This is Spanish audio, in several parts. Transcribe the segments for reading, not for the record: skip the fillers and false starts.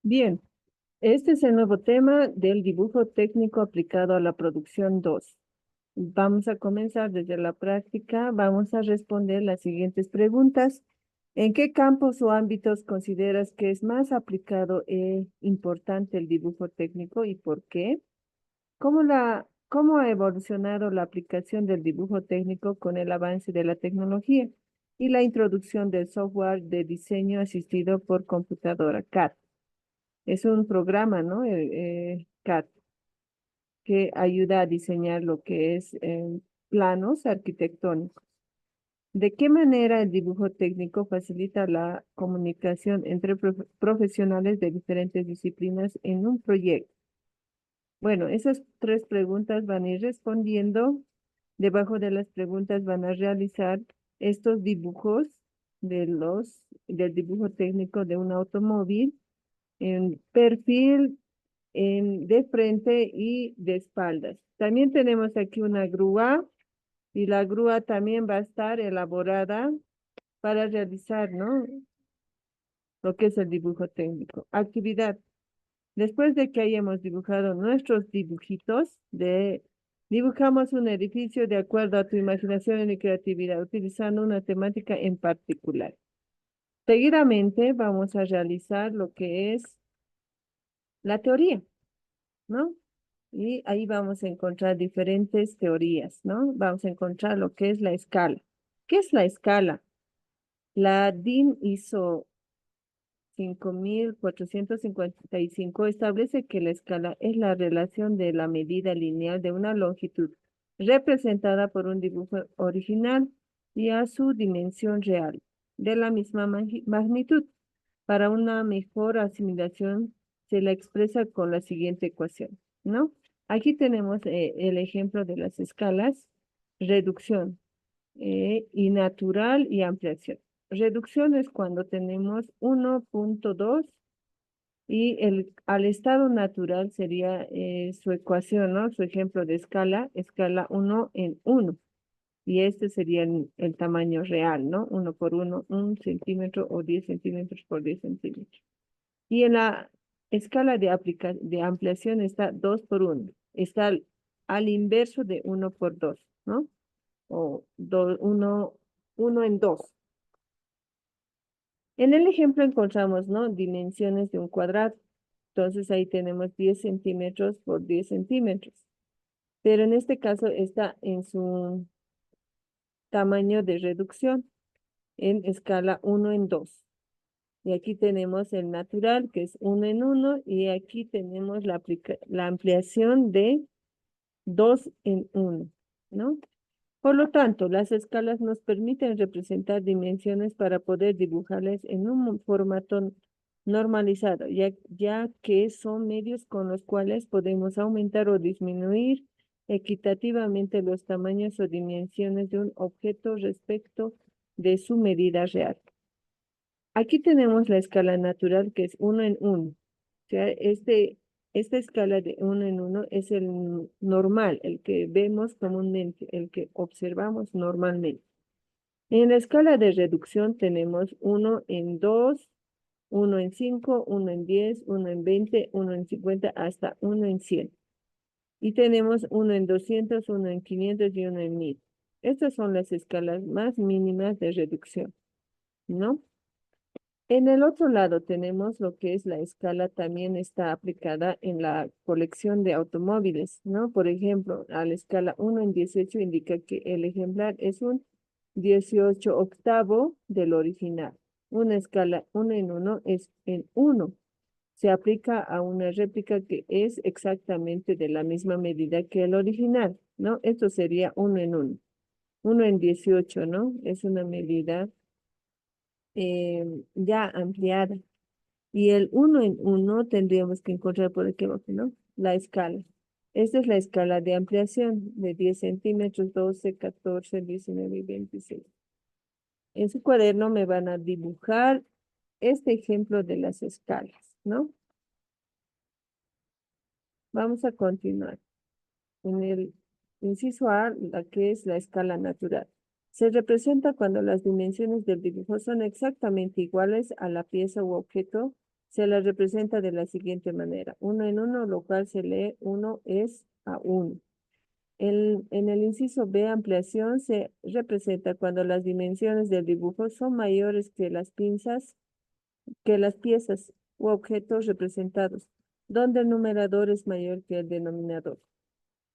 Bien, este es el nuevo tema del dibujo técnico aplicado a la producción 2. Vamos a comenzar desde la práctica. Vamos a responder las siguientes preguntas. ¿En qué campos o ámbitos consideras que es más aplicado e importante el dibujo técnico y por qué? ¿Cómo ha evolucionado la aplicación del dibujo técnico con el avance de la tecnología y la introducción del software de diseño asistido por computadora CAD? Es un programa, ¿no? CAD, que ayuda a diseñar lo que es planos arquitectónicos. ¿De qué manera el dibujo técnico facilita la comunicación entre profesionales de diferentes disciplinas en un proyecto? Bueno, esas tres preguntas van a ir respondiendo. Debajo de las preguntas van a realizar estos dibujos del dibujo técnico de un automóvil en perfil, de frente y de espaldas. También tenemos aquí una grúa y la grúa también va a estar elaborada para realizar, ¿no? Lo que es el dibujo técnico. Actividad. Después de que hayamos dibujado nuestros dibujitos, dibujamos un edificio de acuerdo a tu imaginación y creatividad, utilizando una temática en particular. Seguidamente vamos a realizar lo que es la teoría, ¿no? Y ahí vamos a encontrar diferentes teorías, ¿no? Vamos a encontrar lo que es la escala. ¿Qué es la escala? La DIN ISO 5455 establece que la escala es la relación de la medida lineal de una longitud representada por un dibujo original y a su dimensión real de la misma magnitud. Para una mejor asimilación se la expresa con la siguiente ecuación, ¿no? Aquí tenemos el ejemplo de las escalas: reducción, y natural y ampliación. Reducción es cuando tenemos 1.2 y al estado natural sería su ecuación, ¿no? Su ejemplo de escala 1 en 1. Y este sería el tamaño real, ¿no? 1 por 1, 1 centímetro o 10 centímetros por 10 centímetros. Y en la escala de ampliación está 2 por 1. Está al inverso de 1 por 2, ¿no? O 1 en 2. En el ejemplo encontramos, ¿no? Dimensiones de un cuadrado. Entonces ahí tenemos 10 centímetros por 10 centímetros. Pero en este caso está en su tamaño de reducción, en escala 1 en 2. Y aquí tenemos el natural, que es 1 en 1, y aquí tenemos la ampliación de 2 en 1, ¿no? Por lo tanto, las escalas nos permiten representar dimensiones para poder dibujarlas en un formato normalizado, ya que son medios con los cuales podemos aumentar o disminuir equitativamente los tamaños o dimensiones de un objeto respecto de su medida real. Aquí tenemos la escala natural, que es 1 en 1. O sea, esta escala de 1 en 1 es el normal, el que vemos comúnmente, el que observamos normalmente. En la escala de reducción tenemos 1 en 2, 1 en 5, 1 en 10, 1 en 20, 1 en 50, hasta 1 en 100. Y tenemos 1 en 200, 1 en 500 y 1 en 1000. Estas son las escalas más mínimas de reducción, ¿no? En el otro lado tenemos lo que es la escala, también está aplicada en la colección de automóviles, ¿no? Por ejemplo, a la escala 1 en 18 indica que el ejemplar es un 18 octavo del original. Una escala 1 en 1 es en 1. Se aplica a una réplica que es exactamente de la misma medida que el original, ¿no? Esto sería 1 en 1. 1 en 18, ¿no? Es una medida ya ampliada. Y el 1 en 1 tendríamos que encontrar por aquí abajo, ¿no? La escala. Esta es la escala de ampliación de 10 centímetros, 12, 14, 19 y 26. En su cuaderno me van a dibujar este ejemplo de las escalas, ¿no? Vamos a continuar. En el inciso A, la que es la escala natural. Se representa cuando las dimensiones del dibujo son exactamente iguales a la pieza u objeto se la representa de la siguiente manera. 1 en 1, lo cual se lee 1 es a 1. En el inciso B, ampliación se representa cuando las dimensiones del dibujo son mayores que las piezas u objetos representados, donde el numerador es mayor que el denominador.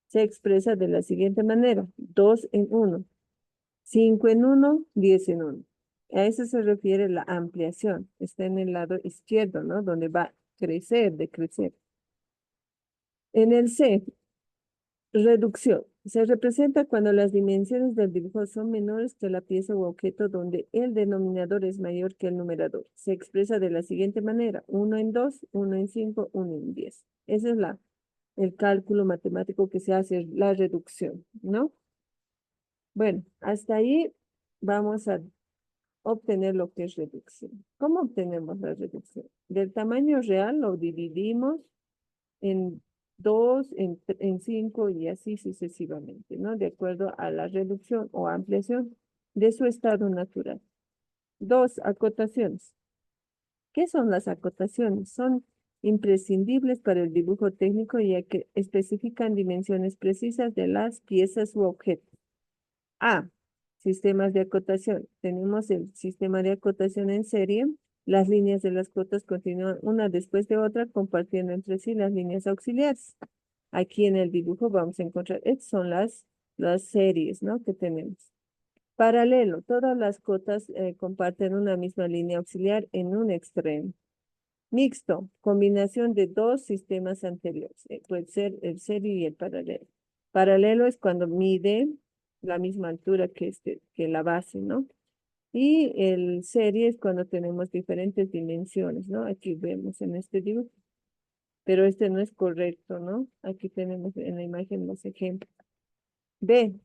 Se expresa de la siguiente manera: 2 en 1, 5 en 1, 10 en 1. A eso se refiere la ampliación. Está en el lado izquierdo, ¿no? Donde va a crecer, decrecer. En el C, reducción. Se representa cuando las dimensiones del dibujo son menores que la pieza u objeto donde el denominador es mayor que el numerador. Se expresa de la siguiente manera: 1 en 2, 1 en 5, 1 en 10. Ese es el cálculo matemático que se hace, la reducción, ¿no? Bueno, hasta ahí vamos a obtener lo que es reducción. ¿Cómo obtenemos la reducción? Del tamaño real lo dividimos en 2, en 5 y así sucesivamente, ¿no? De acuerdo a la reducción o ampliación de su estado natural. 2, acotaciones. ¿Qué son las acotaciones? Son imprescindibles para el dibujo técnico ya que especifican dimensiones precisas de las piezas u objetos. A, sistemas de acotación. Tenemos el sistema de acotación en serie. Las líneas de las cotas continúan una después de otra, compartiendo entre sí las líneas auxiliares. Aquí en el dibujo vamos a encontrar, estas son las series, ¿no? Que tenemos. Paralelo, todas las cotas comparten una misma línea auxiliar en un extremo. Mixto, combinación de dos sistemas anteriores. Puede ser el serie y el paralelo. Paralelo es cuando mide la misma altura que la base, ¿no? Y el serie es cuando tenemos diferentes dimensiones, ¿no? Aquí vemos en este dibujo. Pero este no es correcto, ¿no? Aquí tenemos en la imagen los ejemplos. B,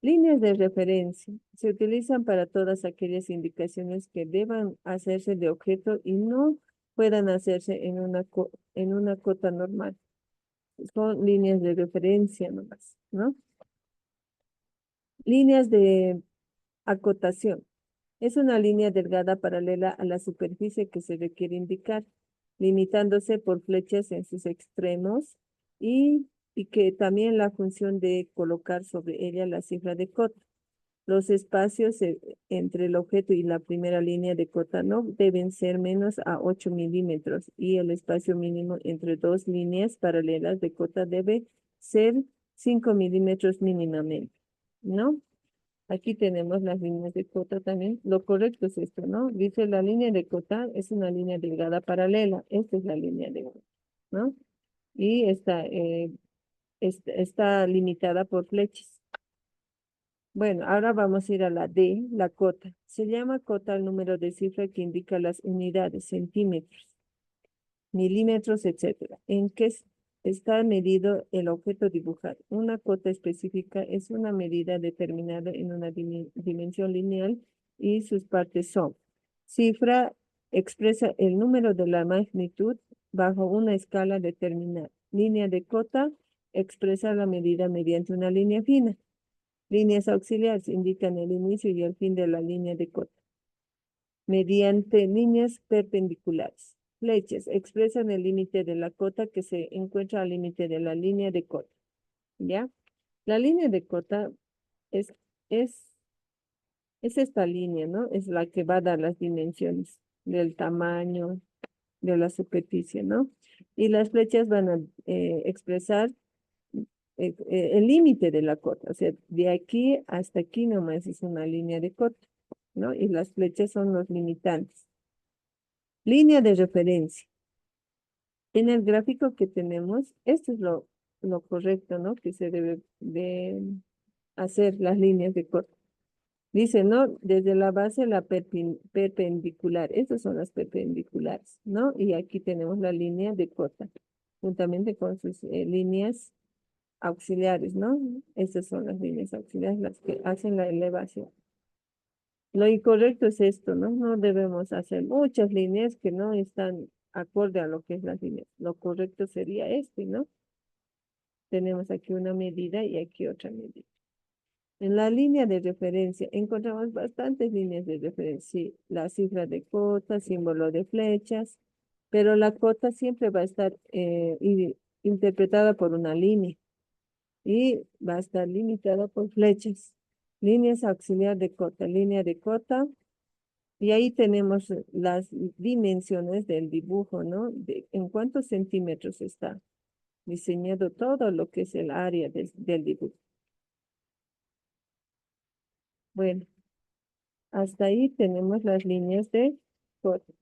líneas de referencia. Se utilizan para todas aquellas indicaciones que deban hacerse de objeto y no puedan hacerse en una cota normal. Son líneas de referencia nomás, ¿no? Líneas de acotación. Es una línea delgada paralela a la superficie que se requiere indicar, limitándose por flechas en sus extremos y que también la función de colocar sobre ella la cifra de cota. Los espacios entre el objeto y la primera línea de cota no deben ser menos a 8 milímetros y el espacio mínimo entre dos líneas paralelas de cota debe ser 5 milímetros mínimamente, ¿no? Aquí tenemos las líneas de cota también. Lo correcto es esto, ¿no? Dice la línea de cota es una línea delgada paralela. Esta es la línea de cota, ¿no? Y está limitada por flechas. Bueno, ahora vamos a ir a la D, la cota. Se llama cota el número de cifra que indica las unidades, centímetros, milímetros, etcétera. ¿En qué está medido el objeto dibujado? Una cota específica es una medida determinada en una dimensión lineal y sus partes son: cifra expresa el número de la magnitud bajo una escala determinada. Línea de cota expresa la medida mediante una línea fina. Líneas auxiliares indican el inicio y el fin de la línea de cota mediante líneas perpendiculares. Flechas expresan el límite de la cota que se encuentra al límite de la línea de cota. ¿Ya? La línea de cota es, es, es esta línea, ¿no? Es la que va a dar las dimensiones del tamaño de la superficie, ¿no? Y las flechas van a expresar el límite de la cota. O sea, de aquí hasta aquí nomás es una línea de cota, ¿no? Y las flechas son los limitantes. Línea de referencia. En el gráfico que tenemos, esto es lo correcto, ¿no? Que se debe de hacer las líneas de cota. Dice, ¿no? Desde la base la perpendicular. Estas son las perpendiculares, ¿no? Y aquí tenemos la línea de cota, juntamente con sus líneas auxiliares, ¿no? Estas son las líneas auxiliares las que hacen la elevación. Lo incorrecto es esto, ¿no? No debemos hacer muchas líneas que no están acorde a lo que es las líneas. Lo correcto sería este, ¿no? Tenemos aquí una medida y aquí otra medida. En la línea de referencia encontramos bastantes líneas de referencia. Sí, la cifra de cota, símbolo de flechas, pero la cota siempre va a estar interpretada por una línea y va a estar limitada por flechas. Líneas auxiliar de cota, línea de cota, y ahí tenemos las dimensiones del dibujo, ¿no? En cuántos centímetros está diseñado todo lo que es el área del dibujo. Bueno, hasta ahí tenemos las líneas de cota.